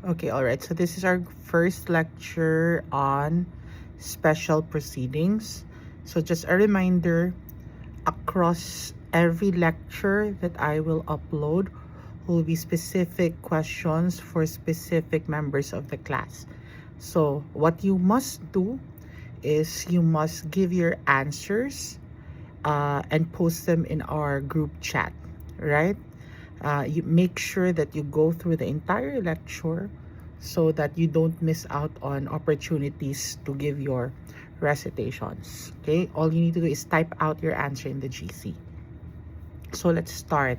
Okay, all right. So this is our first lecture on special proceedings. So just a reminder, across every lecture that I will upload will be specific questions for specific members of the class. So what you must do is you must give your answers and post them in our group chat, right? You make sure that you go through the entire lecture so that you don't miss out on opportunities to give your recitations. Okay, all you need to do is type out your answer in the GC. So let's start.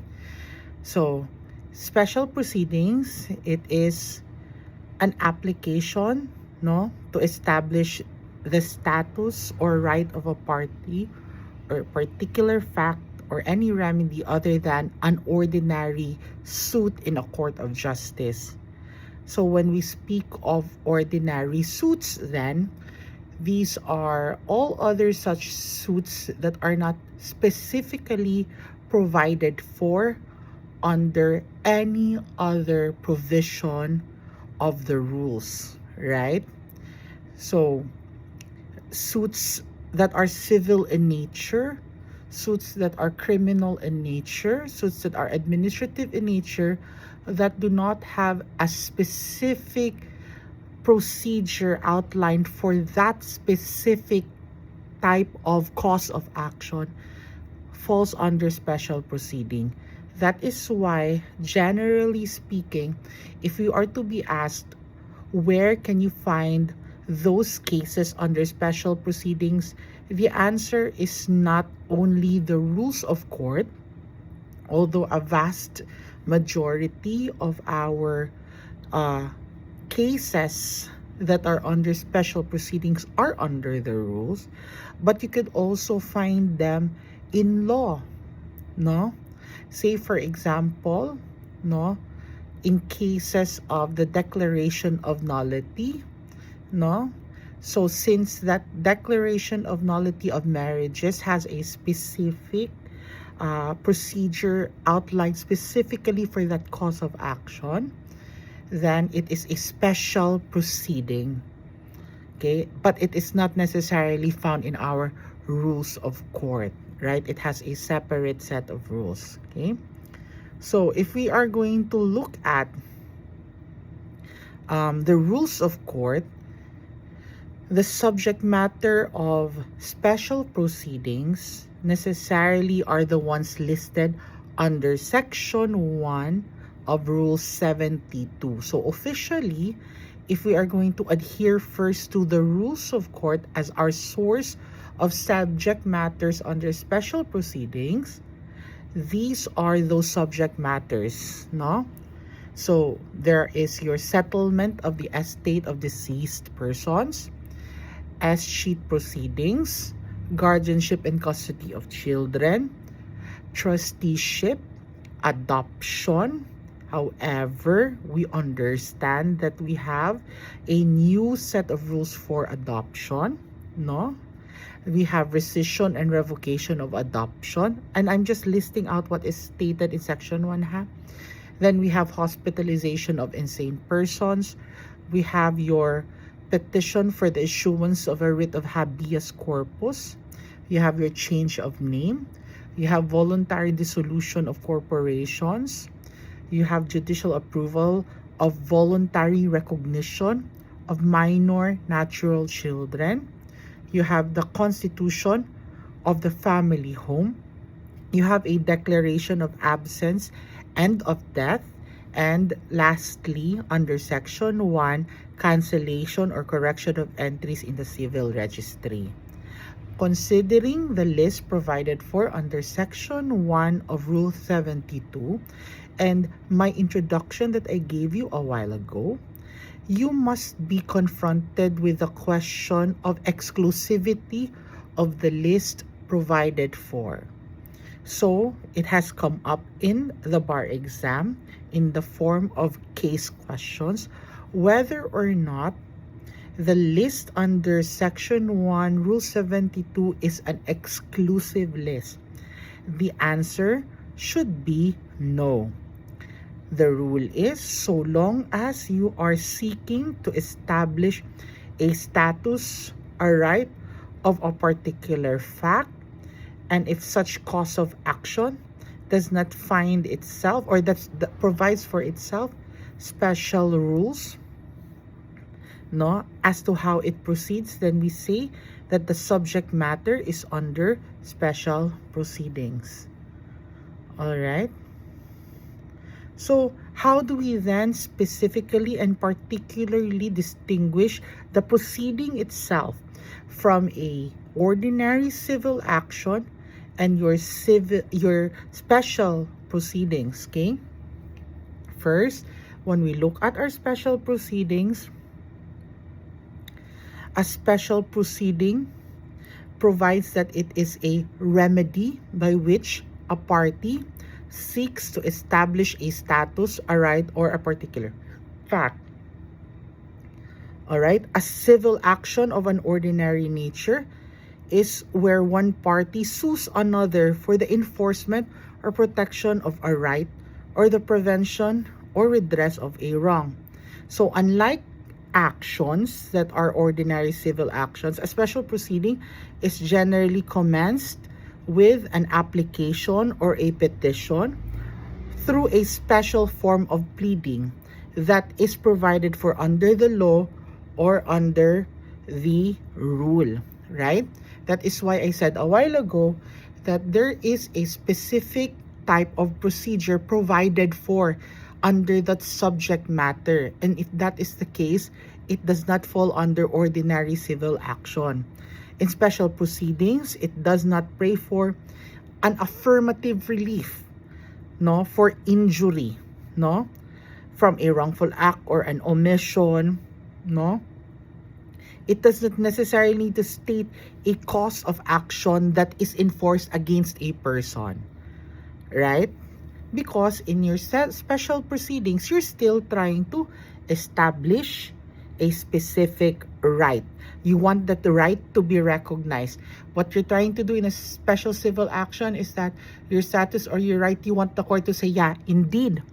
So special proceedings, it is an application, no, to establish the status or right of a party or particular fact or any remedy other than an ordinary suit in a court of justice. So when we speak of ordinary suits, then these are all other such suits that are not specifically provided for under any other provision of the rules, right? So suits that are civil in nature, suits that are criminal in nature, suits that are administrative in nature, that do not have a specific procedure outlined for that specific type of cause of action falls under special proceeding. That is why, generally speaking, if you are to be asked where can you find those cases under special proceedings, the answer is not only the rules of court, although a vast majority of our uh, cases that are under special proceedings are under the rules, but you could also find them in law, no? Say for example, no, in cases of the declaration of nullity, no? So since that declaration of nullity of marriages has a specific procedure outlined specifically for that cause of action, then it is a special proceeding. Okay, but it is not necessarily found in our rules of court, right? It has a separate set of rules. Okay, so if we are going to look at the rules of court, the subject matter of special proceedings necessarily are the ones listed under Section 1 of Rule 72. So officially, if we are going to adhere first to the rules of court as our source of subject matters under special proceedings, these are those subject matters, no? So there is your settlement of the estate of deceased persons, escheat proceedings, guardianship and custody of children, trusteeship, adoption. However, we understand that we have a new set of rules for adoption, no? We have rescission and revocation of adoption, and I'm just listing out what is stated in section 1 ha. Then we have hospitalization of insane persons. We have your petition for the issuance of a writ of habeas corpus. You have your change of name. You have voluntary dissolution of corporations. You have judicial approval of voluntary recognition of minor natural children. You have the constitution of the family home. You have a declaration of absence and of death. And lastly, under Section 1, cancellation or correction of entries in the civil registry. Considering the list provided for under Section 1 of Rule 72 and my introduction that I gave you a while ago, you must be confronted with the question of exclusivity of the list provided for. So it has come up in the bar exam in the form of case questions, whether or not the list under Section 1, Rule 72 is an exclusive list. The answer should be no. The rule is, so long as you are seeking to establish a status, a right of a particular fact, and if such cause of action does not find itself, or that provides for itself special rules, no, as to how it proceeds, then we say that the subject matter is under special proceedings. All right. So how do we then specifically and particularly distinguish the proceeding itself from a ordinary civil action and your special proceedings? Okay. First, when we look at our special proceedings, a special proceeding provides that it is a remedy by which a party seeks to establish a status, a right, or a particular fact. All right, a civil action of an ordinary nature is where one party sues another for the enforcement or protection of a right or the prevention or redress of a wrong. So unlike actions that are ordinary civil actions, a special proceeding is generally commenced with an application or a petition through a special form of pleading that is provided for under the law or under the rule, right? That is why I said a while ago that there is a specific type of procedure provided for under that subject matter. And if that is the case, it does not fall under ordinary civil action. In special proceedings, it does not pray for an affirmative relief, no, for injury, no, from a wrongful act or an omission, no. It does not necessarily need to state a cause of action that is enforced against a person, right? Because in your special proceedings, you're still trying to establish a specific right. You want that the right to be recognized. What you're trying to do in a special civil action is that your status or your right, you want the court to say, yeah, indeed,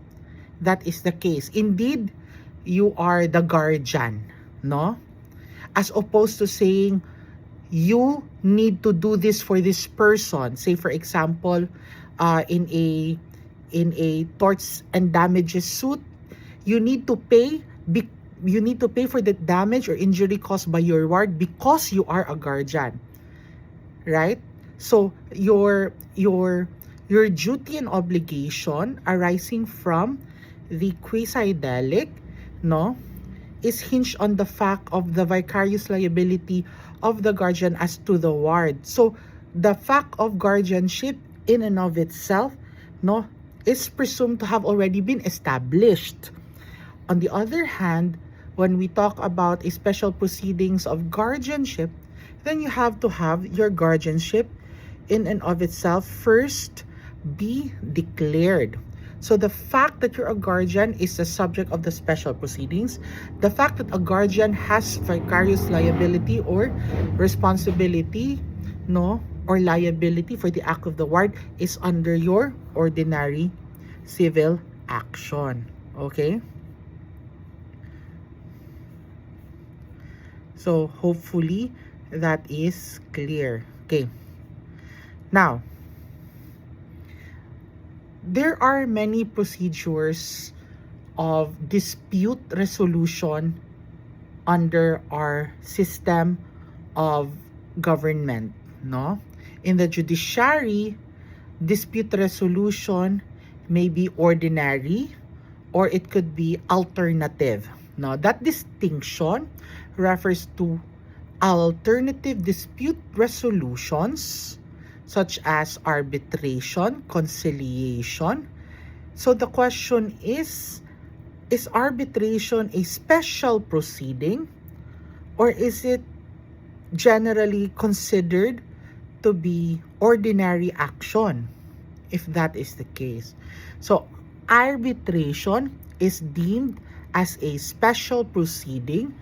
that is the case. Indeed, you are the guardian, no? As opposed to saying, you need to do this for this person. Say, for example, in a torts and damages suit, you need to pay for the damage or injury caused by your ward because you are a guardian, right? So your duty and obligation arising from the quasi-delict, no, is hinged on the fact of the vicarious liability of the guardian as to the ward. So the fact of guardianship in and of itself, no, is presumed to have already been established. On the other hand, when we talk about a special proceedings of guardianship, then you have to have your guardianship in and of itself first be declared. So the fact that you're a guardian is the subject of the special proceedings. The fact that a guardian has vicarious liability or responsibility, no, or liability for the act of the ward is under your ordinary civil action. Okay? So hopefully that is clear. Okay. Now, there are many procedures of dispute resolution under our system of government, no? In the judiciary, dispute resolution may be ordinary or it could be alternative. Now, that distinction refers to alternative dispute resolutions such as arbitration, conciliation. So the question is arbitration a special proceeding or is it generally considered to be ordinary action, if that is the case? So arbitration is deemed as a special proceeding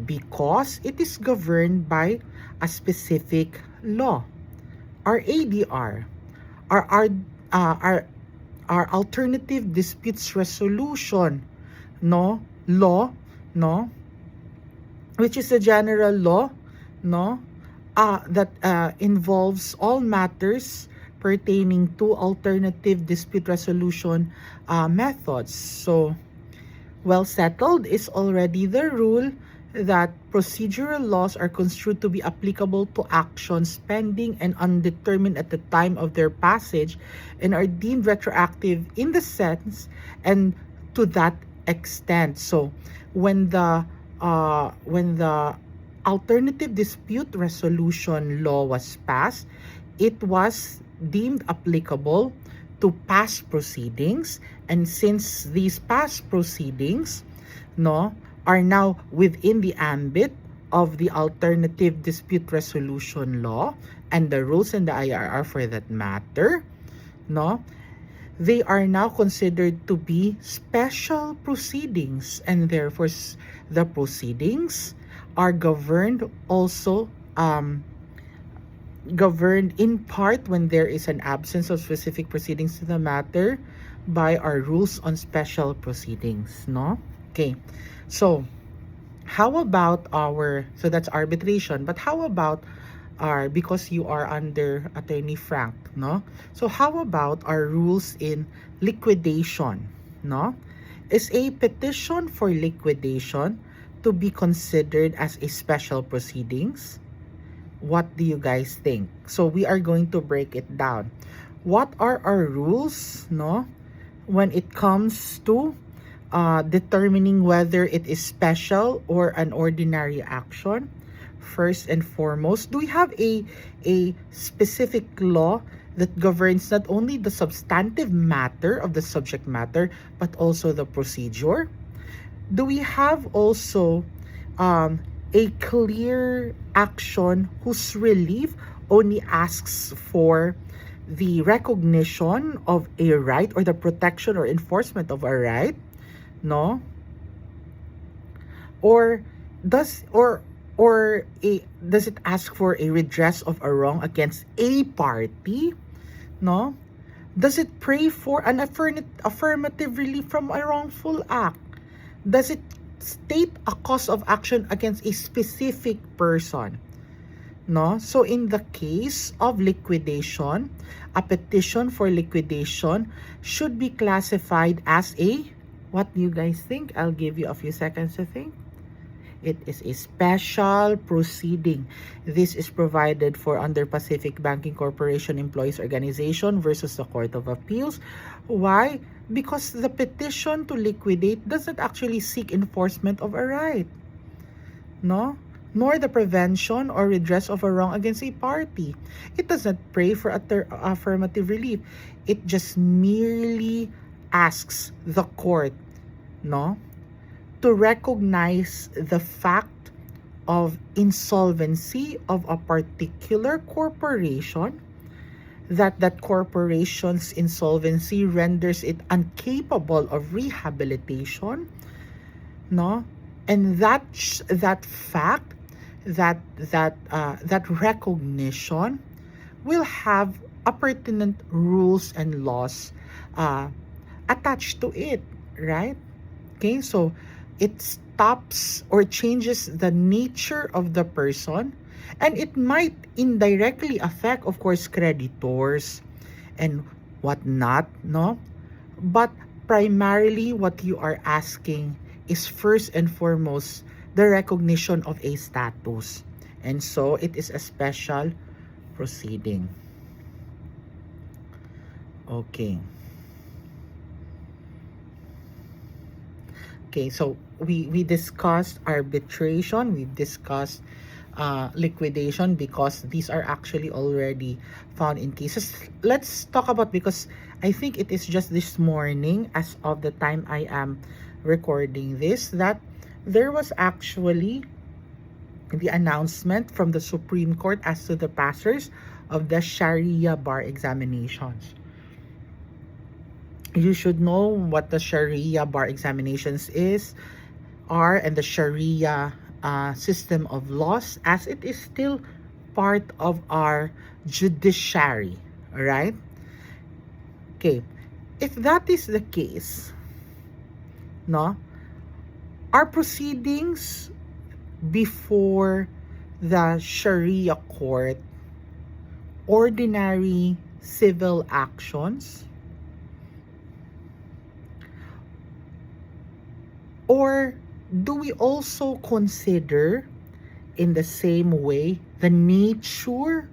because it is governed by a specific law. Our ADR, our our alternative disputes resolution, no, law, no, which is a general law, no, that involves all matters pertaining to alternative dispute resolution methods. So, well settled is already the rule that procedural laws are construed to be applicable to actions pending and undetermined at the time of their passage and are deemed retroactive in the sense and to that extent. So when the alternative dispute resolution law was passed, it was deemed applicable to past proceedings, and since these past proceedings, no, are now within the ambit of the alternative dispute resolution law and the rules in the IRR for that matter, no, they are now considered to be special proceedings, and therefore the proceedings are governed also governed in part when there is an absence of specific proceedings to the matter by our rules on special proceedings, no? Okay, so how about so that's arbitration, but how about because you are under Attorney Frank, no? So how about our rules in liquidation, no? Is a petition for liquidation to be considered as a special proceedings? What do you guys think? So we are going to break it down. What are our rules, no, when it comes to determining whether it is special or an ordinary action? First and foremost, do we have a specific law that governs not only the substantive matter of the subject matter, but also the procedure? Do we have also a clear action whose relief only asks for the recognition of a right or the protection or enforcement of a right, no? Or does it ask for a redress of a wrong against a party, no? Does it pray for an affirmative relief from a wrongful act? Does it state a cause of action against a specific person, no? So in the case of liquidation, a petition for liquidation should be classified as a, what do you guys think? I'll give you a few seconds to think. It is a special proceeding. This is provided for under Pacific Banking Corporation Employees Organization versus the Court of Appeals. Why? Because the petition to liquidate doesn't actually seek enforcement of a right, no? Nor the prevention or redress of a wrong against a party. It doesn't pray for affirmative relief. It just merely asks the court, no, to recognize the fact of insolvency of a particular corporation, that corporation's insolvency renders it incapable of rehabilitation, no, and that fact, that recognition will have a pertinent rules and laws attached to it, right? Okay, so it stops or changes the nature of the person, and it might indirectly affect, of course, creditors and whatnot, no? But primarily what you are asking is first and foremost the recognition of a status. And so it is a special proceeding. Okay. Okay, so we discussed arbitration, we've discussed liquidation, because these are actually already found in cases. Let's talk about, because I think it is just this morning, as of the time I am recording this, that there was actually the announcement from the Supreme Court as to the passers of the Sharia bar examinations. You should know what the Sharia bar examinations are, and the Sharia system of laws, as it is still part of our judiciary, right? Okay, If that is the case, no, our proceedings before the Sharia court, ordinary civil actions, or do we also consider in the same way the nature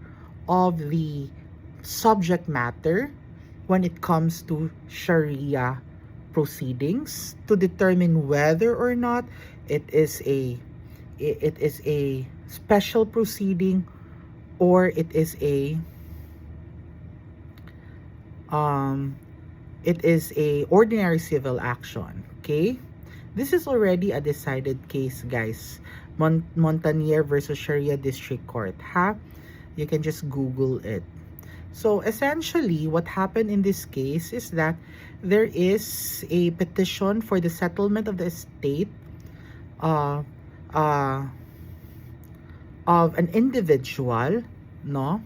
of the subject matter when it comes to Sharia proceedings to determine whether or not it is a special proceeding, or it is a ordinary civil action? Okay, this is already a decided case, guys. Montanier versus Sharia District Court, ha? You can just Google it. So essentially, what happened in this case is that there is a petition for the settlement of the estate uh, uh, of an individual, no?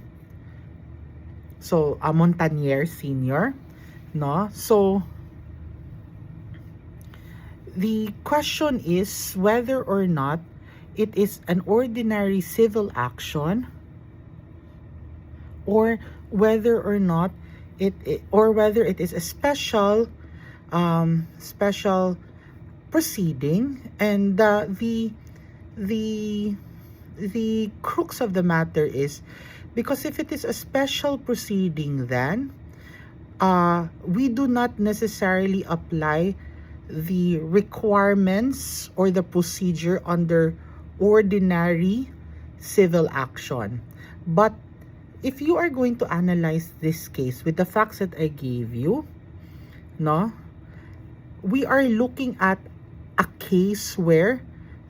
So, a Montanier Senior, no? So, the question is whether or not it is an ordinary civil action, or whether or not whether it is a special special proceeding. And the crux of the matter is, because if it is a special proceeding, then we do not necessarily apply the requirements or the procedure under ordinary civil action. But if you are going to analyze this case with the facts that I gave you, no, we are looking at a case where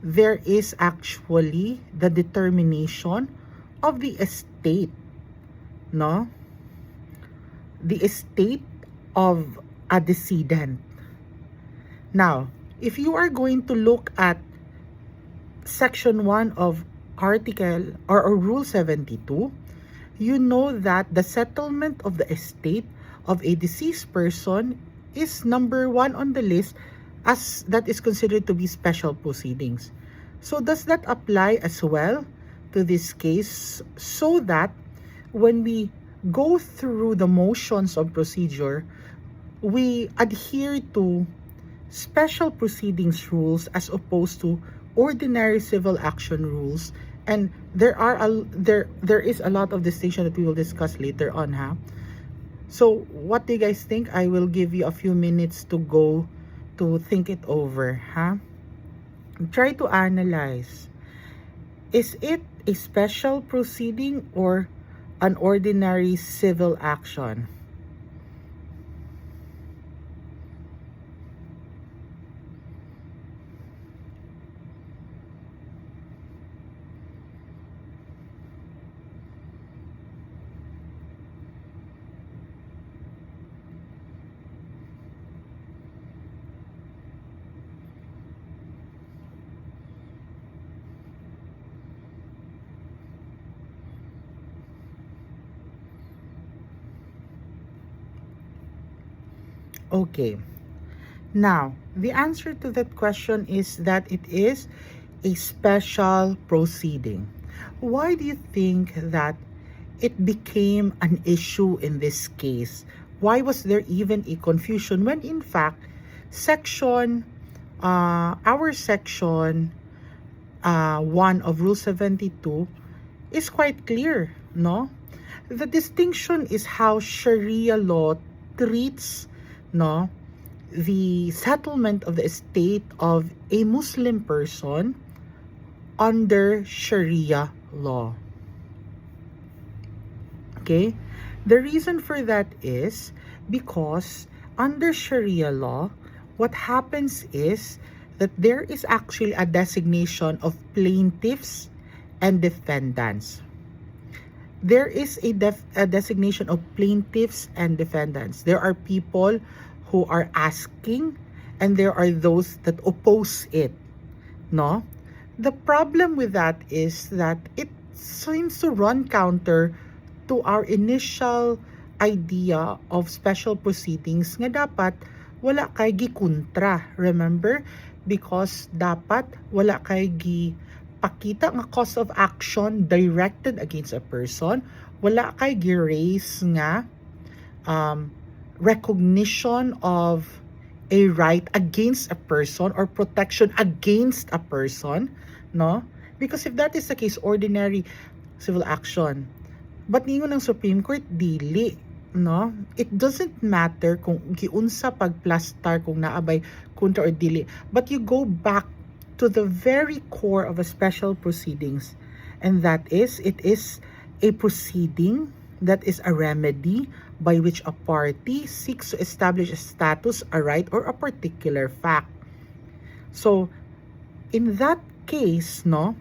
there is actually the determination of the estate, no, the estate of a decedent. Now, if you are going to look at section 1 of article or rule 72, you know that the settlement of the estate of a deceased person is number 1 on the list, as that is considered to be special proceedings. So does that apply as well to this case, so that when we go through the motions of procedure, we adhere to special proceedings rules as opposed to ordinary civil action rules? And there is a lot of distinction that we will discuss later on, ha? So what do you guys think? I will give you a few minutes to go to think it over, ha? Try to analyze. Is it a special proceeding or an ordinary civil action? Okay. Now, the answer to that question is that it is a special proceeding. Why do you think that it became an issue in this case? Why was there even a confusion when in fact our section 1 of Rule 72 is quite clear, no? The distinction is how Sharia law treats, no, the settlement of the estate of a Muslim person under Sharia law. Okay? The reason for that is because under Sharia law, what happens is that there is actually a designation of plaintiffs and defendants. There is a designation of plaintiffs and defendants. There are people who are asking, and there are those that oppose it, no? The problem with that is that it seems to run counter to our initial idea of special proceedings nga dapat wala kay gikontra. Remember? Because dapat wala kay gipakita nga cause of action directed against a person. Wala kay gi-raise nga recognition of a right against a person or protection against a person, no? Because if that is the case, ordinary civil action, but ningon ng Supreme Court, dili, no? It doesn't matter kung giunsa pagplastar, kung naabay kontra or dili, but you go back to the very core of a special proceedings, and that is, it is a proceeding that is a remedy by which a party seeks to establish a status, a right, or a particular fact. So, in that case, no,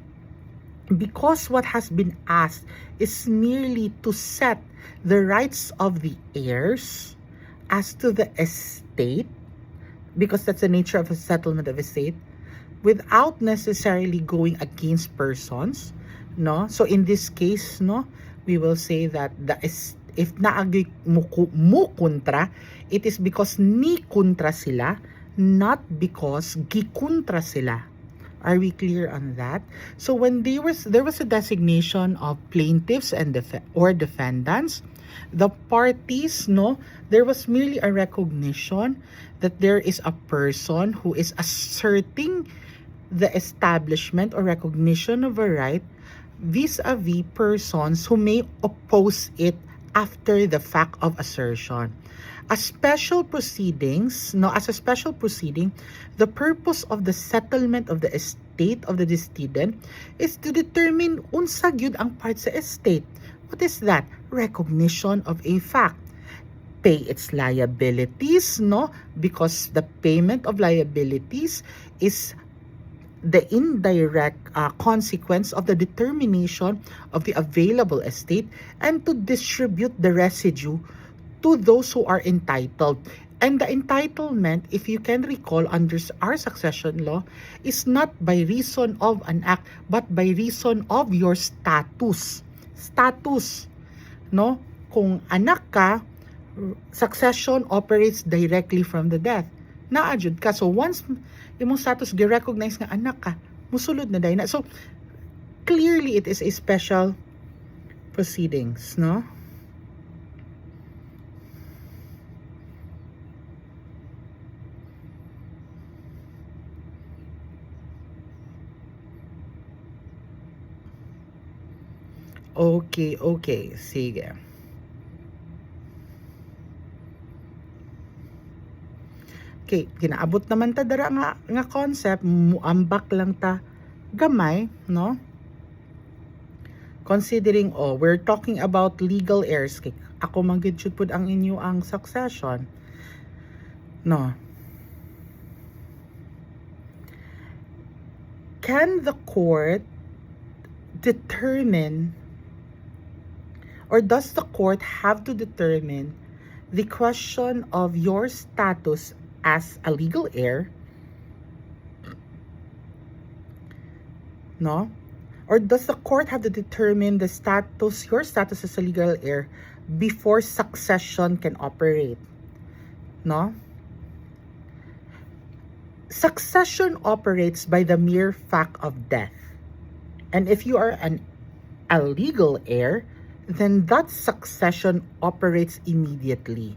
because what has been asked is merely to set the rights of the heirs as to the estate, because that's the nature of a settlement of estate, without necessarily going against persons, no? So in this case, no, we will say that if naagi mo kontra, it is because ni kontra sila, not because gikontra sila. Are we clear on that? So when there was a designation of plaintiffs and defendants, the parties, no, there was merely a recognition that there is a person who is asserting the establishment or recognition of a right vis-a-vis persons who may oppose it after the fact of assertion. As special proceedings, no, as a special proceeding, the purpose of the settlement of the estate of the decedent is to determine unsa gyud ang part sa estate. What is that? Recognition of a fact. Pay its liabilities, no, because the payment of liabilities is the indirect consequence of the determination of the available estate, and to distribute the residue to those who are entitled. And the entitlement, if you can recall under our succession law, is not by reason of an act, but by reason of your status. Status, no? Kung anak ka, succession operates directly from the death. Naadjud ka. So once imong status gi-recognize nga anak ka, musulod na dahil na. So clearly it is a special proceedings, no? Okay, sige. Okay, ginaabot naman ta dara nga concept, muambak lang ta gamay, no? Considering, we're talking about legal heirs. Ako man gid jud pud ang inyo ang succession, no? Can the court determine, or does the court have to determine the question of your status as a legal heir, no? Or does the court have to determine the status, your status as a legal heir, before succession can operate, no? Succession operates by the mere fact of death, and if you are a legal heir, then that succession operates immediately.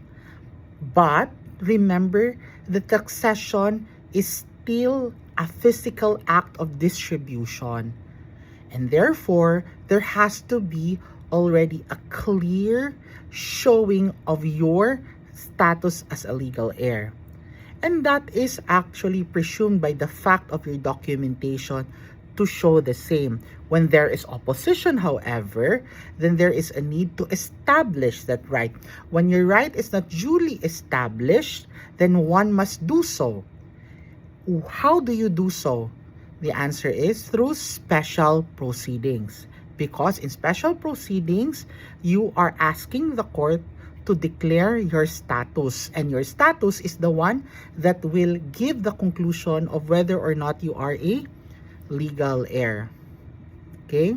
But remember, the succession is still a physical act of distribution, and therefore there has to be already a clear showing of your status as a legal heir, and that is actually presumed by the fact of your documentation to show the same. When there is opposition, however, then there is a need to establish that right. When your right is not duly established, then one must do so. How do you do so? The answer is through special proceedings. Because in special proceedings, you are asking the court to declare your status, and your status is the one that will give the conclusion of whether or not you are a legal heir. Okay?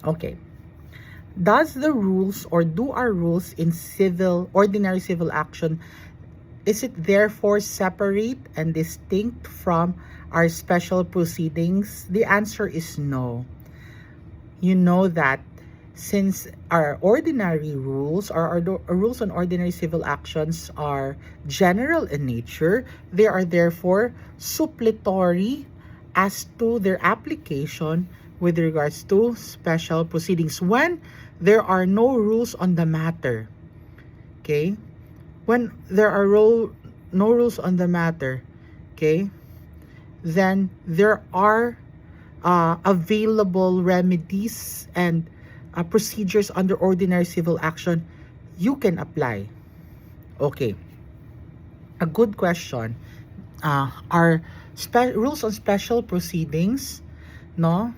Okay. Does the rules or do our rules in ordinary civil action, is it therefore separate and distinct from our special proceedings? The answer is no. You know that since our ordinary rules or our rules on ordinary civil actions are general in nature, they are therefore suppletory as to their application with regards to special proceedings when there are no rules on the matter. Okay? When there are no rules on the matter, okay, then there are available remedies and procedures under ordinary civil action you can apply. Okay, a good question. Are rules on special proceedings, no,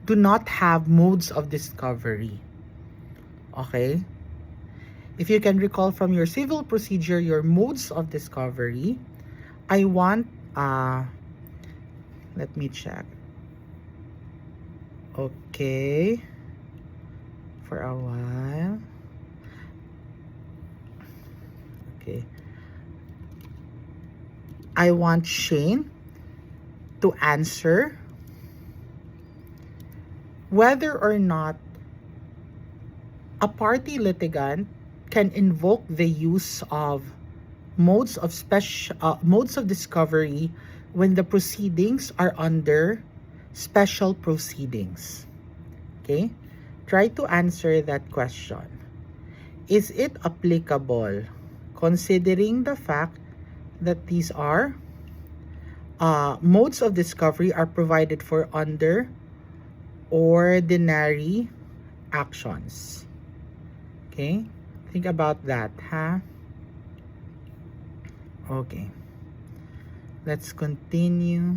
do not have modes of discovery. Okay, if you can recall from your civil procedure your modes of discovery, I want let me check. Okay, for a while. Okay, I want Shane to answer whether or not a party litigant can invoke the use of modes of discovery when the proceedings are under special proceedings. Okay, try to answer that question. Is it applicable considering the fact that these are modes of discovery are provided for under ordinary actions? Okay, think about that, huh? Okay, let's continue.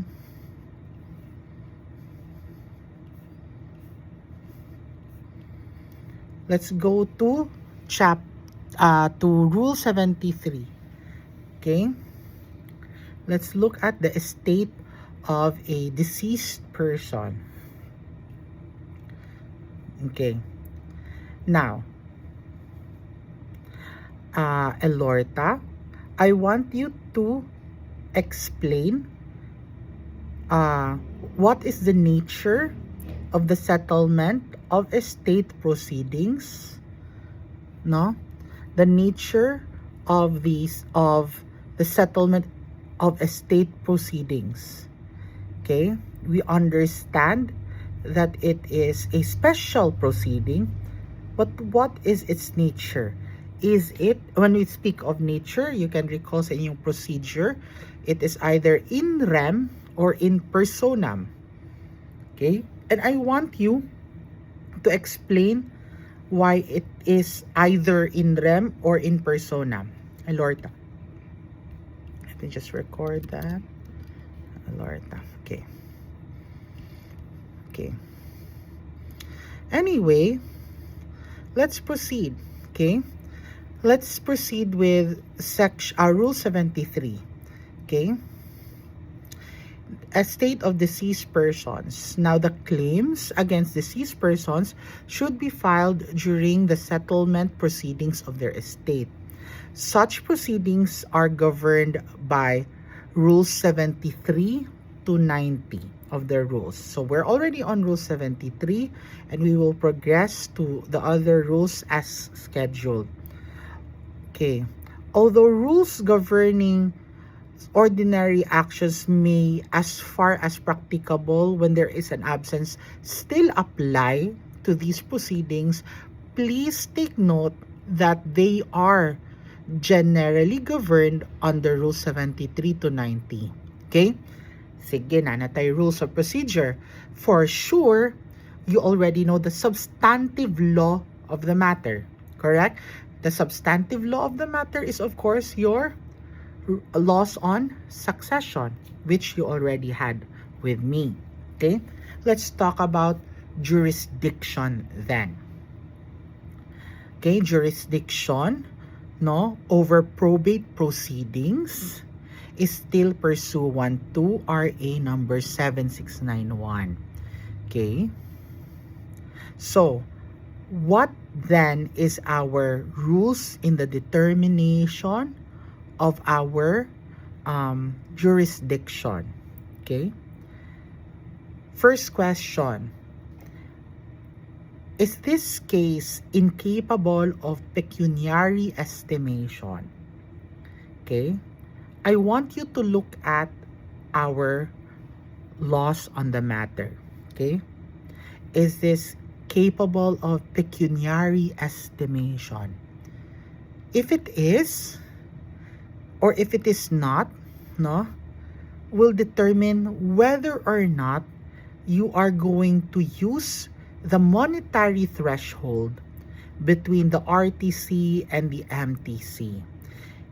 Let's go to to Rule 73. Okay, let's look at the estate of a deceased person. Okay, now Elorta, I want you to explain what is the nature of the settlement of estate proceedings, no? The nature of the settlement of estate proceedings. Okay, we understand that it is a special proceeding, but what is its nature? Is it, when we speak of nature, you can recall sa inyong procedure, it is either in rem or in personam. Okay, and I want you to explain why it is either in rem or in personam. Elorta, let me just record that. Elorta, okay. Okay, anyway, let's proceed. Okay, let's proceed with Rule 73. Okay, estate of deceased persons. Now, the claims against deceased persons should be filed during the settlement proceedings of their estate. Such proceedings are governed by Rules 73 to 90 of the rules. So we're already on Rule 73 and we will progress to the other rules as scheduled. Okay, although rules governing ordinary actions may, as far as practicable when there is an absence, still apply to these proceedings, please take note that they are generally governed under Rule 73 to 90. Okay? Sige na tayo rules of procedure. For sure, you already know the substantive law of the matter. Correct? The substantive law of the matter is, of course, your laws on succession, which you already had with me. Okay? Let's talk about jurisdiction then. Okay, jurisdiction, no, over probate proceedings is still pursuant to RA number 7691. Okay? So, what then is our rules in the determination of our jurisdiction? Okay. First question. Is this case incapable of pecuniary estimation? Okay. I want you to look at our laws on the matter. Okay. Is this capable of pecuniary estimation? If it is, or if it is not, no, will determine whether or not you are going to use the monetary threshold between the RTC and the MTC.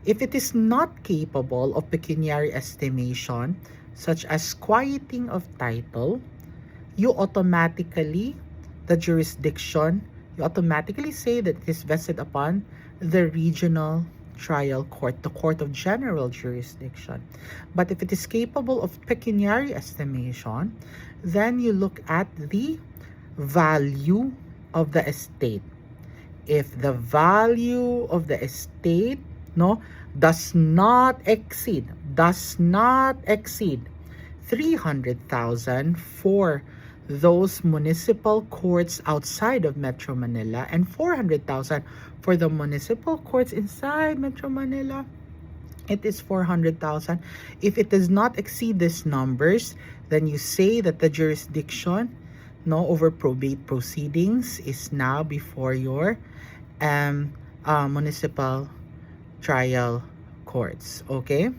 If it is not capable of pecuniary estimation, such as quieting of title, you automatically, the jurisdiction, you automatically say that it is vested upon the regional trial court, the court of general jurisdiction. But if it is capable of pecuniary estimation, then you look at the value of the estate. If the value of the estate, no, does not exceed 300,000 for those municipal courts outside of Metro Manila and 400,000 for the municipal courts inside Metro Manila, it is 400,000. If it does not exceed these numbers, then you say that the jurisdiction, no, over probate proceedings is now before your municipal trial courts. Okay.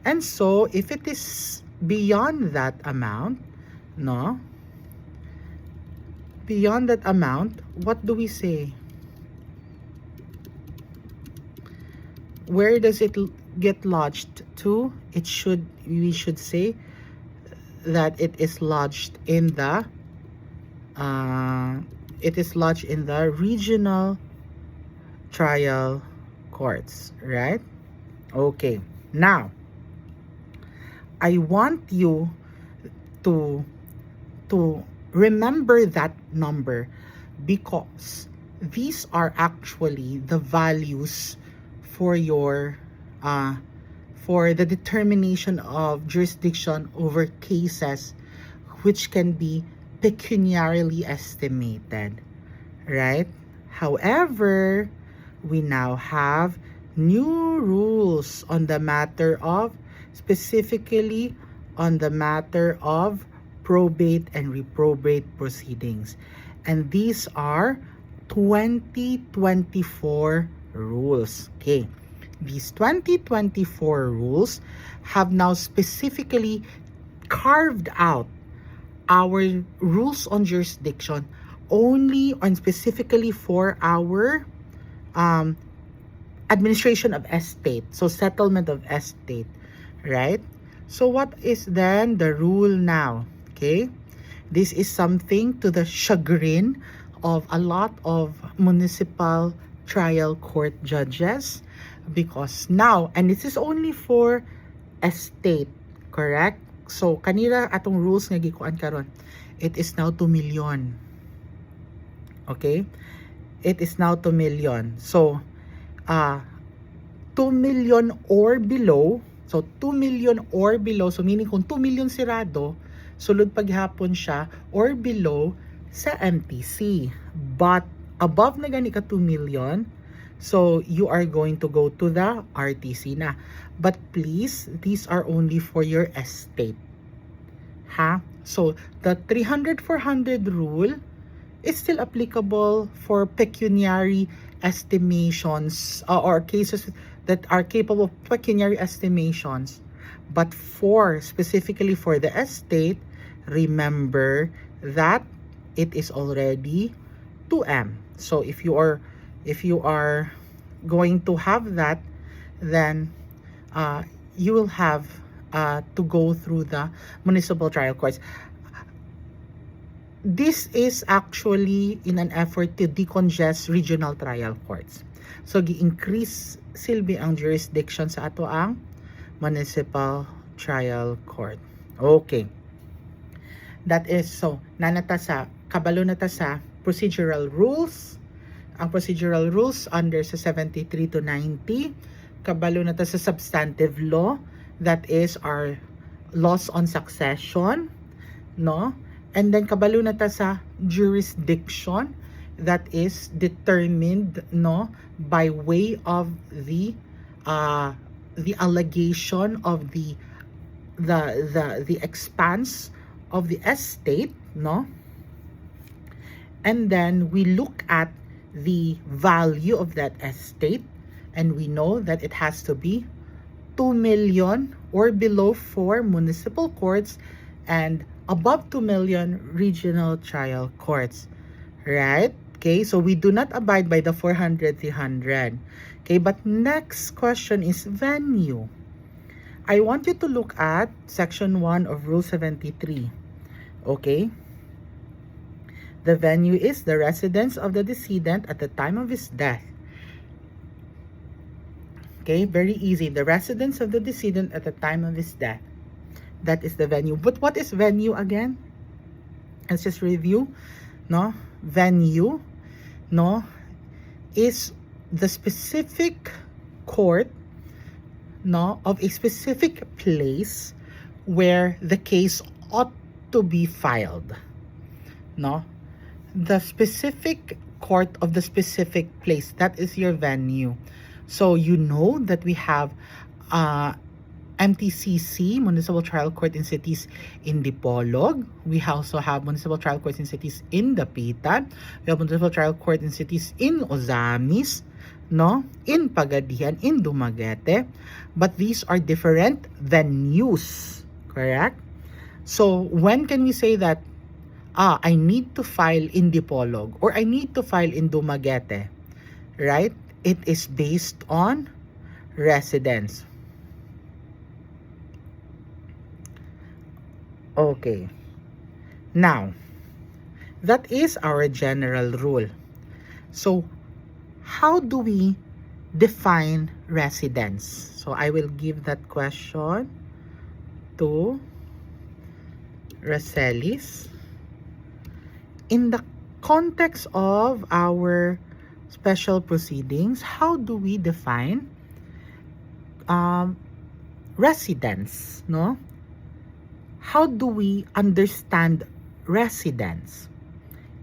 And so if it is beyond that amount, no, beyond that amount, what do we say? Where does it get lodged to? We should say that it is lodged in the regional trial courts, right? Okay. Now, I want you to remember that number, because these are actually the values for your for the determination of jurisdiction over cases which can be pecuniarily estimated, right? However, we now have new rules on the matter of, specifically on the matter of probate and reprobate proceedings. And these are 2024 rules. Okay. These 2024 rules have now specifically carved out our rules on jurisdiction only and specifically for our administration of estate, so settlement of estate, right? So what is then the rule now? Okay, this is something to the chagrin of a lot of municipal trial court judges, because now, and this is only for estate, correct? So kanila atong rules nga gikuan karon, it is now 2 million. Okay, it is now 2 million. So 2 million or below, so 2 million or below, so meaning kung 2 million sirado, sulod paghapon siya or below sa MTC. But above na gani ka 2 million, so you are going to go to the RTC na. But please, these are only for your estate. Ha? So the 300-400 rule is still applicable for pecuniary estimations or cases that are capable of pecuniary estimations. But specifically for the estate, remember that it is already 2M. So if you are going to have that, then you will have to go through the municipal trial courts. This is actually in an effort to decongest regional trial courts. So gi-increase silbi ang jurisdiction sa ato ang municipal trial court. Okay. That is so nanata sa kabalo na ta sa procedural rules. Ang procedural rules under sa 73 to 90. Kabalo na ta sa substantive law, that is our laws on succession, no? And then kabalo na ta sa jurisdiction, that is determined, no, by way of the allegation of the expanse of the estate, no? And then we look at the value of that estate, and we know that it has to be 2 million or below for municipal courts and above 2 million regional trial courts, right? Okay, so we do not abide by the 400, 300. Okay, but next question is venue. I want you to look at section 1 of Rule 73. Okay? The venue is the residence of the decedent at the time of his death. Okay, very easy. The residence of the decedent at the time of his death. That is the venue. But what is venue again? Let's just review. No? Venue, no, is the specific court, no, of a specific place where the case ought to be filed. No? The specific court of the specific place, that is your venue. So you know that we have MTCC, Municipal Trial Court in cities in Dipolog. We also have Municipal Trial Courts in cities in Dapitan. We have Municipal Trial Court in cities in Ozamis, no, in Pagadian, in Dumaguete. But these are different venues, correct? So when can we say that I need to file in Dipolog or I need to file in Dumaguete, right? It is based on residence. Okay. Now, that is our general rule. So, how do we define residence? So, I will give that question to Racelis. In the context of our special proceedings, how do we define residence, no? How do we understand residence?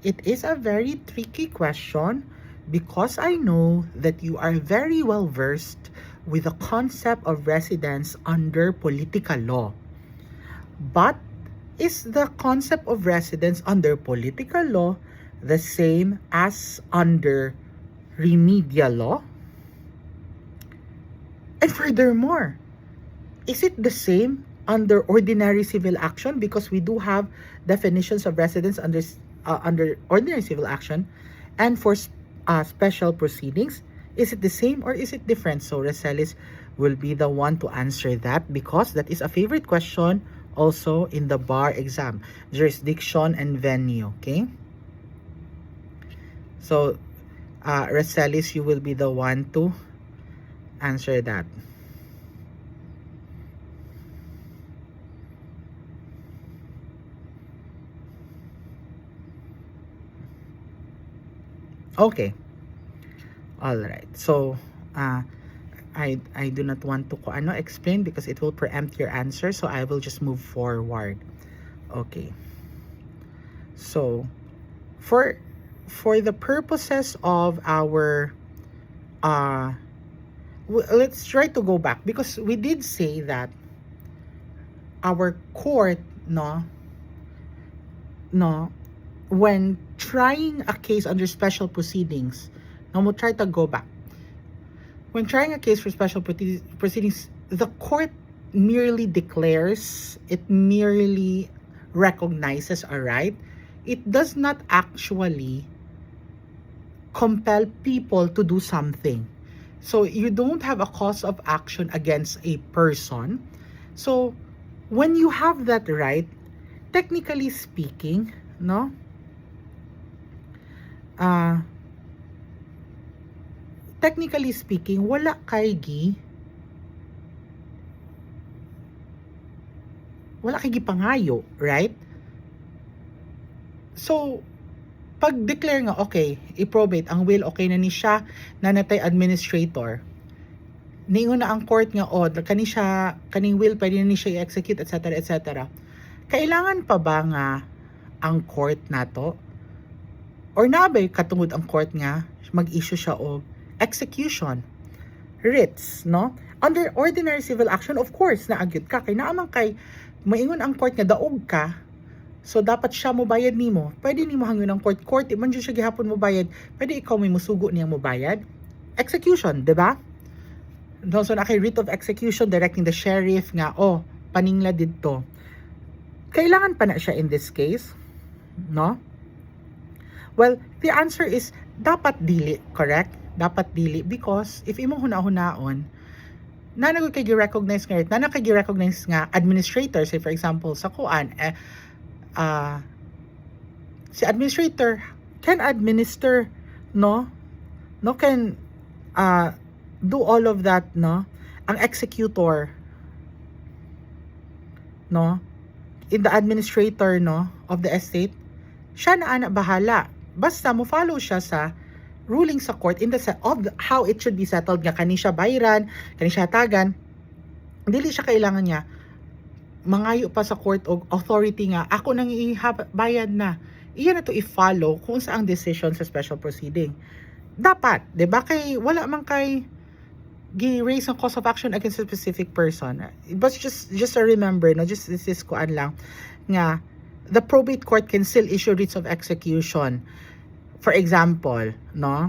It is a very tricky question because I know that you are very well versed with the concept of residence under political law. But is the concept of residence under political law the same as under remedial law? And furthermore, is it the same under ordinary civil action? Because we do have definitions of residence under ordinary civil action. And for special proceedings, is it the same or is it different? So Racelis will be the one to answer that because that is a favorite question also in the bar exam. Jurisdiction and venue, okay? So Racelis, you will be the one to answer that. Okay. All right. So, I do not want to explain because it will preempt your answer. So, I will just move forward. Okay. So, for the purposes of our let's try to go back because we did say that our court, when trying a case under special proceedings, now we'll try to go back. When trying a case for special proceedings, the court merely declares, it merely recognizes a right. It does not actually compel people to do something. So you don't have a cause of action against a person. So when you have that right, technically speaking, wala kay pangayo, right? So pag declare nga, okay, i-probate ang will, okay na ni siya, nanatay administrator. Ningon na ang court nga, kaning will, pwede na ni siya i-execute, etc. etc. Kailangan pa ba nga ang court nato? Or nabay katungod ang court nga, mag-issue siya o execution writs, no? Under ordinary civil action, of course, naagyod ka. Kay naamang kay, maingon ang court nga, daog ka, so dapat siya mo bayad nimo. Pwede nimo hangyon ang court, man dyan siya gihapon mo bayad, pwede ikaw may musugo niya mo bayad. Execution, di ba? So na kay writ of execution directing the sheriff nga, paningla didto. Kailangan pa na siya in this case, no? Well, the answer is dapat dili, correct? Dapat dili because if imong huna-hunaon, nanagod kay gi-recognize nga administrator, say for example sa kuan, si administrator can administer, no can do all of that, no? Ang executor, no, in the administrator, no, of the estate, siya na ana bahala. Basta mo follow siya sa ruling sa court in the of how it should be settled nga, kani siya bayran, kani siya hatagan. Dili siya kailangan niya mangayo pa sa court og authority nga ako nang ibayad na. Iyan na to i-follow kung sa ang decision sa special proceeding. Dapat, 'di ba? Kay wala man kay gi-raise ang cause of action against a specific person. But just remember, no, just this is kuan lang nga the probate court can still issue writs of execution. For example, no,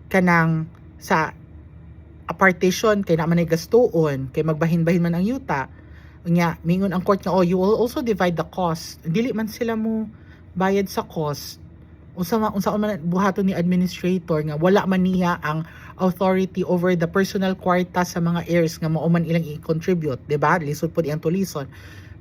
kanang sa a partition kay naman ay gastuon, kay magbahin-bahin man ang yuta, nya mingon ang court nga, you will also divide the cost. Dili man sila mo bayad sa cost. Unsa man buhaton ni administrator nga wala man niya ang authority over the personal kwarta sa mga heirs nga mao man ilang i-contribute, di ba? Lisod po iyang tulison.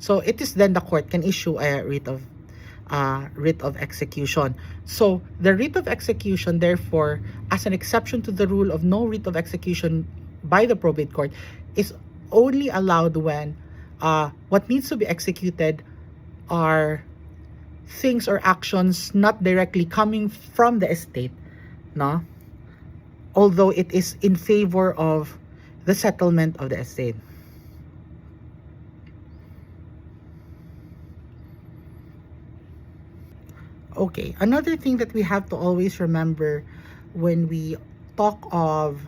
So it is then the court can issue a writ of execution. So the writ of execution, therefore, as an exception to the rule of no writ of execution by the probate court, is only allowed when what needs to be executed are things or actions not directly coming from the estate, no? Although it is in favor of the settlement of the estate. Okay, another thing that we have to always remember when we talk of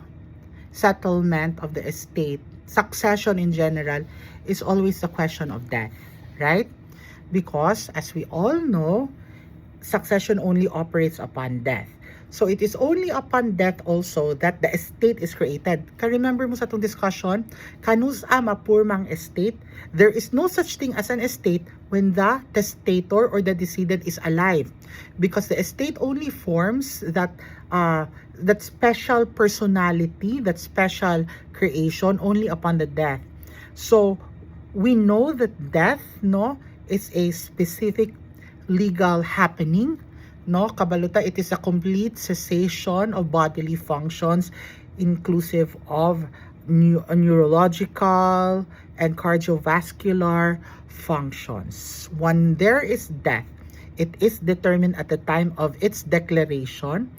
settlement of the estate, succession in general, is always the question of death, right? Because, as we all know, succession only operates upon death. So, it is only upon death also that the estate is created. Ka-remember mo sa itong discussion, kanus mapurmang estate, there is no such thing as an estate when the testator or the decedent is alive. Because the estate only forms that special personality, that special creation only upon the death. So, we know that death, no, is a specific legal happening, no? Kabaluta, it is a complete cessation of bodily functions inclusive of neurological and cardiovascular functions. When there is death, it is determined at the time of its declaration,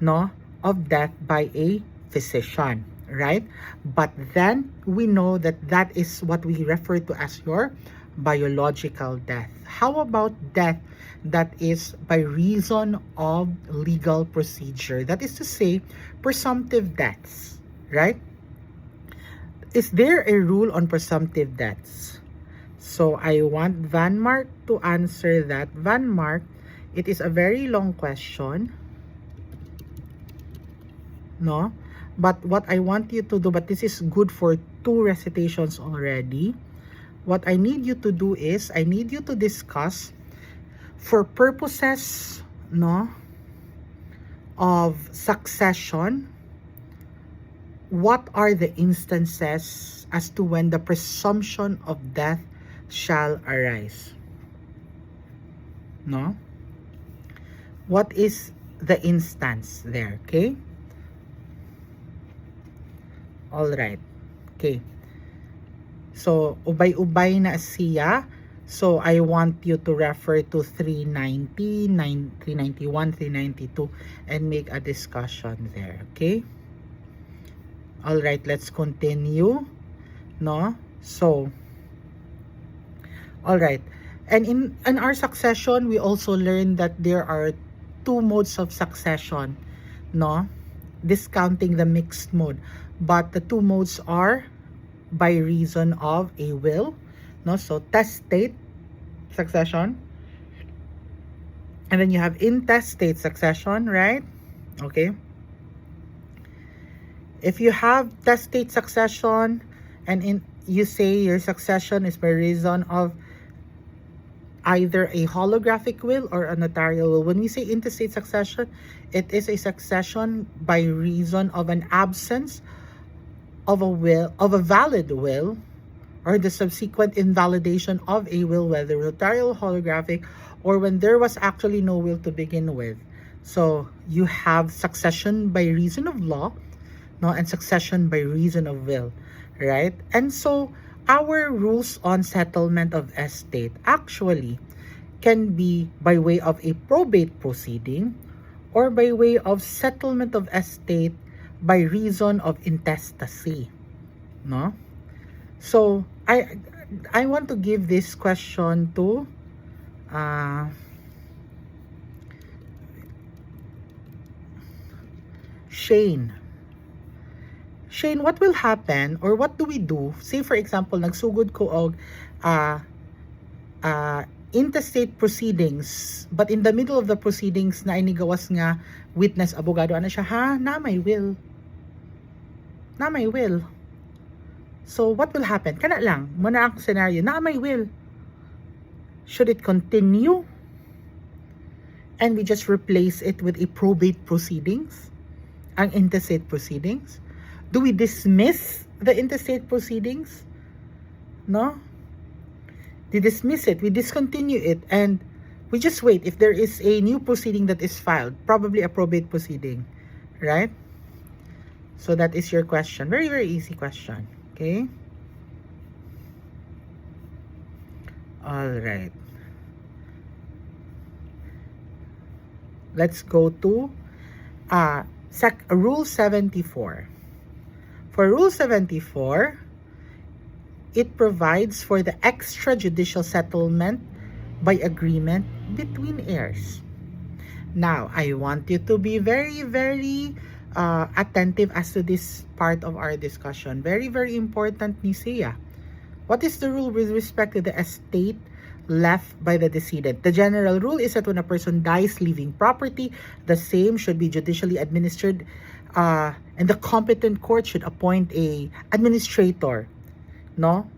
no, of death by a physician, right? But then we know that that is what we refer to as your biological death. How about death that is by reason of legal procedure? That is to say, presumptive deaths, right? Is there a rule on presumptive deaths? So I want Van Mark to answer that. Van Mark, it is a very long question, no? But what I want you to do, but this is good for 2 recitations already. What I need you to do is, I need you to discuss for purposes, no, of succession, what are the instances as to when the presumption of death shall arise? No? What is the instance there, okay? All right. Okay. So, ubay-ubay na siya So I want you to refer to 390, 391, 392 and make a discussion there. Okay? All right, let's continue. No? So, all right. And in our succession, we also learned that there are two modes of succession. No? Discounting the mixed mode. But the two modes are by reason of a will. No? So, testate succession. And then you have intestate succession, right? Okay. If you have testate succession and you say your succession is by reason of either a holographic will or a notarial will. When we say intestate succession, it is a succession by reason of an absence of a will, of a valid will, or the subsequent invalidation of a will, whether notarial or holographic, or when there was actually no will to begin with. So you have succession by reason of law, no, and succession by reason of will, right? And so our rules on settlement of estate actually can be by way of a probate proceeding or by way of settlement of estate by reason of intestacy, no? So I want to give this question to Shane. Shane, what will happen or what do we do? Say for example, nagsugod ko og intestate proceedings, but in the middle of the proceedings na inigawas nga witness abogado ana siya, ha, na may will. Na may will. So what will happen? Kana lang, muna ang scenario, na may will. Should it continue? And we just replace it with a probate proceedings? Ang intestate proceedings? Do we dismiss the intestate proceedings? No? We dismiss it, we discontinue it, and we just wait if there is a new proceeding that is filed, probably a probate proceeding, right? So that is your question. Very, very easy question. Okay? All right. Let's go to Rule 74. For Rule 74, it provides for the extrajudicial settlement by agreement between heirs. Now, I want you to be very, very attentive as to this part of our discussion. Very, very important, Nisia. What is the rule with respect to the estate left by the decedent? The general rule is that when a person dies leaving property, the same should be judicially administered, and the competent court should appoint a administrator. No,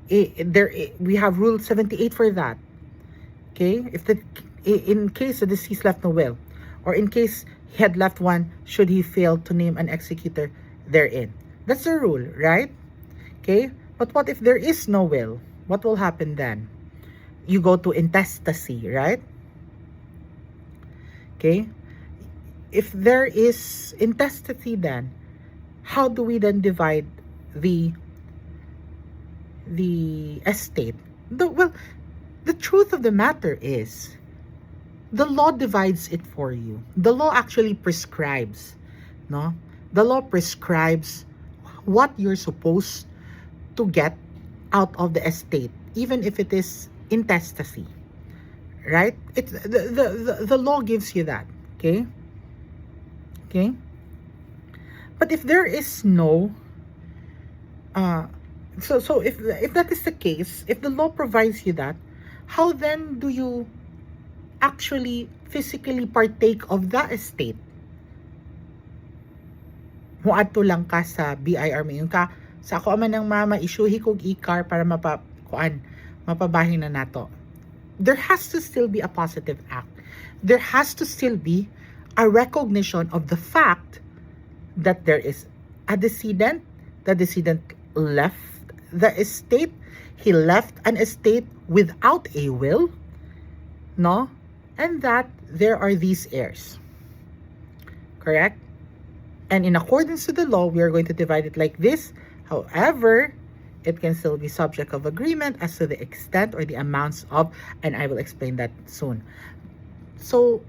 we have Rule 78 for that. Okay, in case the deceased left no will, or in case he had left one, should he fail to name an executor therein. That's the rule, right? Okay, but what if there is no will? What will happen then? You go to intestacy, right? Okay, if there is intestacy, then how do we then divide the estate? The truth of the matter is the law divides it for you. The law actually prescribes, no? The law prescribes what you're supposed to get out of the estate, even if it is intestacy, right? The law gives you that, okay? Okay? But if there is no so if that is the case, if the law provides you that, how then do you actually physically partake of the estate? Muadto lang ka sa BIR mayon ka sa ako man ng mama isuhi kog e-car para mapabahin na nato. There has to still be a positive act. There has to still be a recognition of the fact that there is a decedent. The decedent left the estate. He left an estate without a will, no? And that there are these heirs. Correct? And in accordance to the law, we are going to divide it like this. However, it can still be subject of agreement as to the extent or the amounts of, and I will explain that soon. So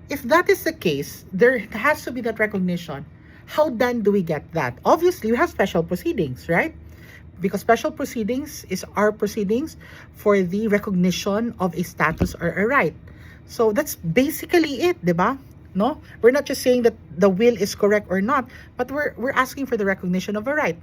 if that is the case, there has to be that recognition. How then do we get that? Obviously, we have special proceedings, right? Because special proceedings is our proceedings for the recognition of a status or a right. So that's basically it, diba? No? We're not just saying that the will is correct or not, but we're asking for the recognition of a right.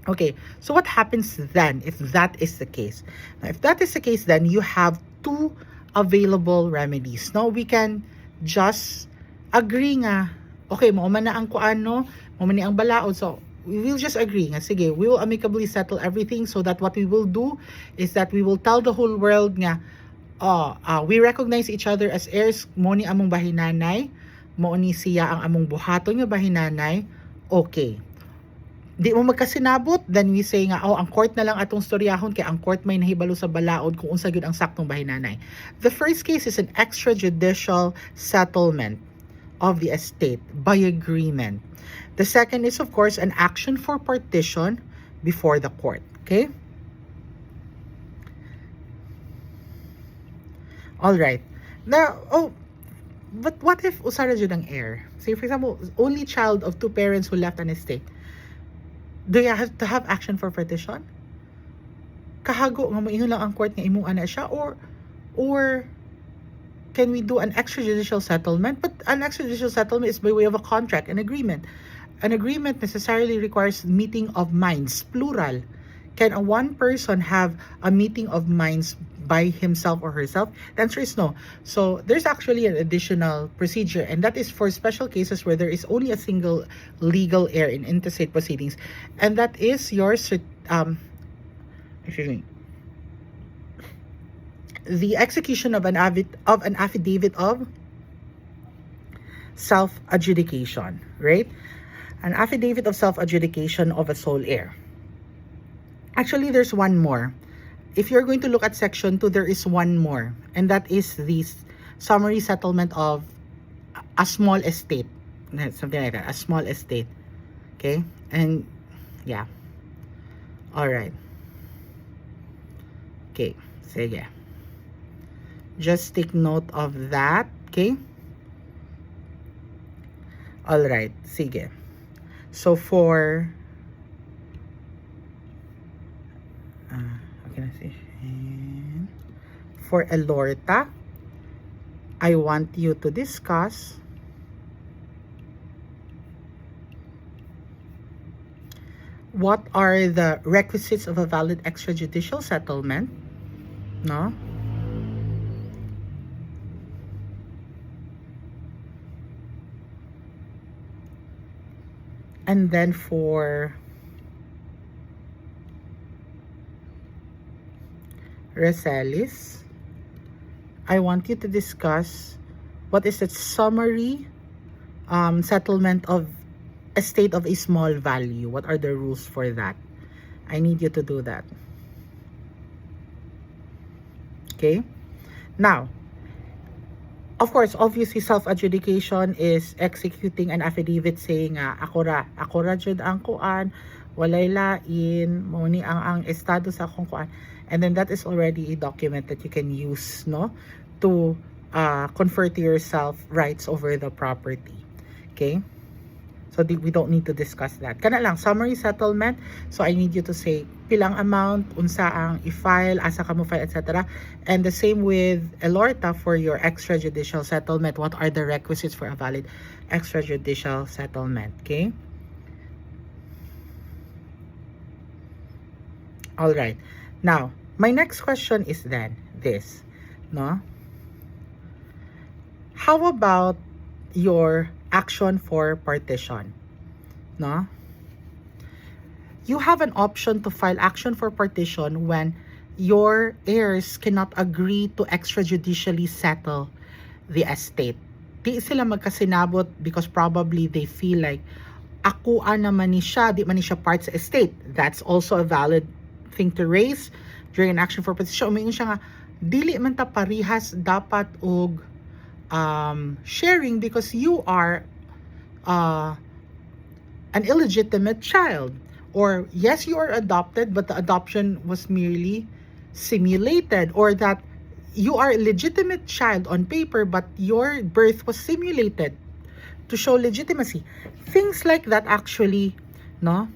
Okay, so what happens then if that is the case? Now, if that is the case, then you have two available remedies. No, we can just agree nga, okay, mo man na ang kuano, mo man ni ang balaod. So, we will just agree nga, sige, we will amicably settle everything so that what we will do is that we will tell the whole world nga, we recognize each other as heirs, mo ni among bahinanay, mo ni siya ang among buhaton nga bahinanay, okay. Di mo magkasinabot, then we say nga, ang court na lang atong storyahon kay ang court may nahibalo sa balaod kung unsa gyud ang saktong bahinanay. The first case is an extrajudicial settlement of the estate by agreement. The second is, of course, an action for partition before the court. Okay? All right. Now, but what if usara jud ang heir? Say, for example, only child of two parents who left an estate. Do you have to have action for partition? Kahago nga moingon lang ang court nga imong ana siya, or can we do an extrajudicial settlement? But an extrajudicial settlement is by way of a contract, an agreement. An agreement necessarily requires meeting of minds, plural. Can a one person have a meeting of minds by himself or herself? The answer is no. So there's actually an additional procedure, and that is for special cases where there is only a single legal heir in intestate proceedings, and that is your the execution of an affidavit of self-adjudication, right? An affidavit of self-adjudication of a sole heir. Actually, there's one more. If you're going to look at section 2, there is one more, and that is the summary settlement of a small estate. Something like that, a small estate. Okay? And, yeah. Alright. Okay, sige. Just take note of that, okay? Alright, sige. So, for for Elorta, I want you to discuss what are the requisites of a valid extrajudicial settlement, no? And then for Reselis, I want you to discuss what is the summary settlement of estate of a small value. What are the rules for that? I need you to do that. Okay? Now, of course, obviously, self-adjudication is executing an affidavit saying ako ra jud ang kuan, walay lain, mo ni ang estado sa akong kuan. And then that is already a document that you can use, no, to confer to yourself rights over the property. Okay? So we don't need to discuss that. Kana lang, summary settlement. So I need you to say pilang amount, unsa ang i-file, asa ka mo file, etc. And the same with Elorta for your extrajudicial settlement. What are the requisites for a valid extrajudicial settlement? Okay? All right. Now, my next question is then this, no? How about your action for partition, no? You have an option to file action for partition when your heirs cannot agree to extrajudicially settle the estate. Di sila magkasinabot because probably they feel like akuan naman ni siya, di man ni siya part sa estate. That's also a valid thing to raise during an action for partition. Umingon siya nga, dili man ta parihas dapat og sharing because you are an illegitimate child. or yes, you are adopted, but the adoption was merely simulated, or that you are a legitimate child on paper, but your birth was simulated to show legitimacy. Things like that actually, no,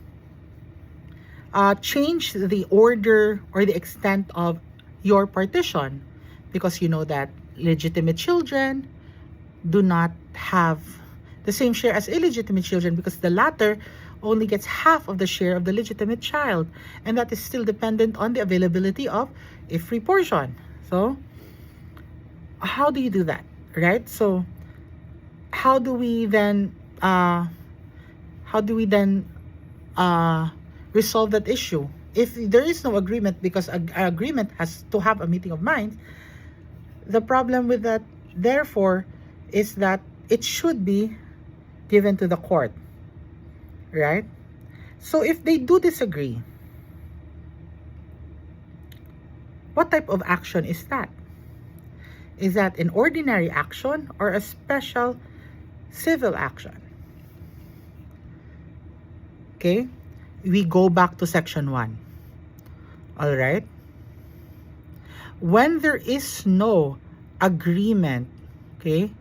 change the order or the extent of your partition, because you know that legitimate children do not have the same share as illegitimate children, because the latter only gets half of the share of the legitimate child, and that is still dependent on the availability of a free portion. So how do you do that, right? So how do we then resolve that issue if there is no agreement? Because an agreement has to have a meeting of minds. The problem with that, therefore, is that it should be given to the court, right? So if they do disagree, what type of action is that? Is that an ordinary action or a special civil action? Okay, we go back to section 1. All right. When there is no agreement, okay,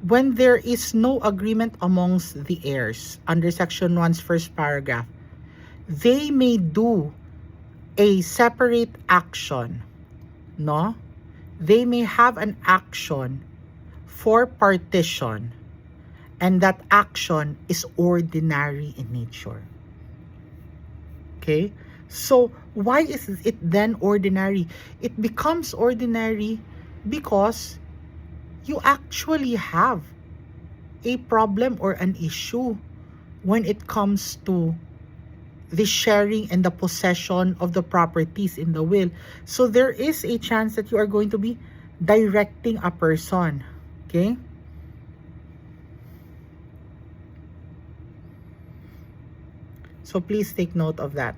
when there is no agreement amongst the heirs under section 1's first paragraph, they may do a separate action, no? They may have an action for partition, and that action is ordinary in nature. Okay? So why is it then ordinary? It becomes ordinary because you actually have a problem or an issue when it comes to the sharing and the possession of the properties in the will. So there is a chance that you are going to be directing a person. Okay? So please take note of that.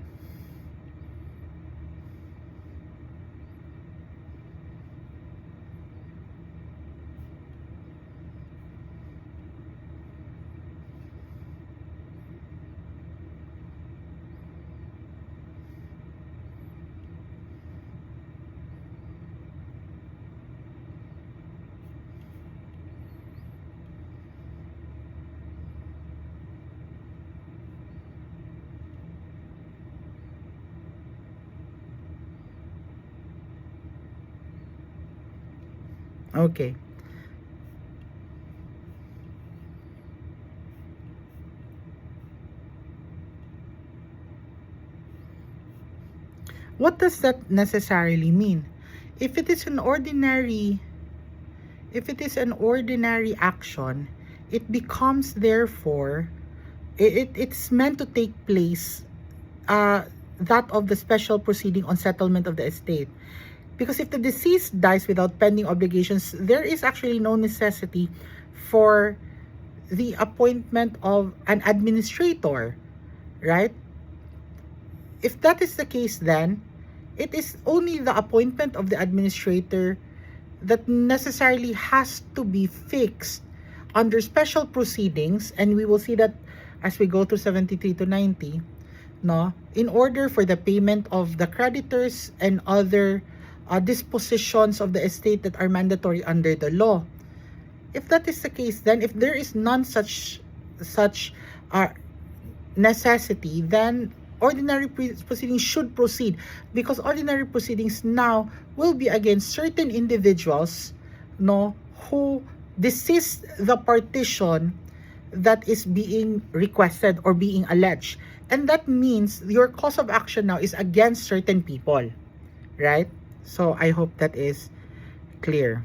Okay. What does that necessarily mean? If it is an ordinary action, it becomes therefore it's meant to take place that of the special proceeding on settlement of the estate. Because if the deceased dies without pending obligations, there is actually no necessity for the appointment of an administrator, right? If that is the case, then it is only the appointment of the administrator that necessarily has to be fixed under special proceedings, and we will see that as we go through 73 to 90, no, in order for the payment of the creditors and other dispositions of the estate that are mandatory under the law. If that is the case, then if there is none such necessity, then ordinary proceedings should proceed, because ordinary proceedings now will be against certain individuals, no, who desist the partition that is being requested or being alleged. And that means your cause of action now is against certain people, right? So I hope that is clear.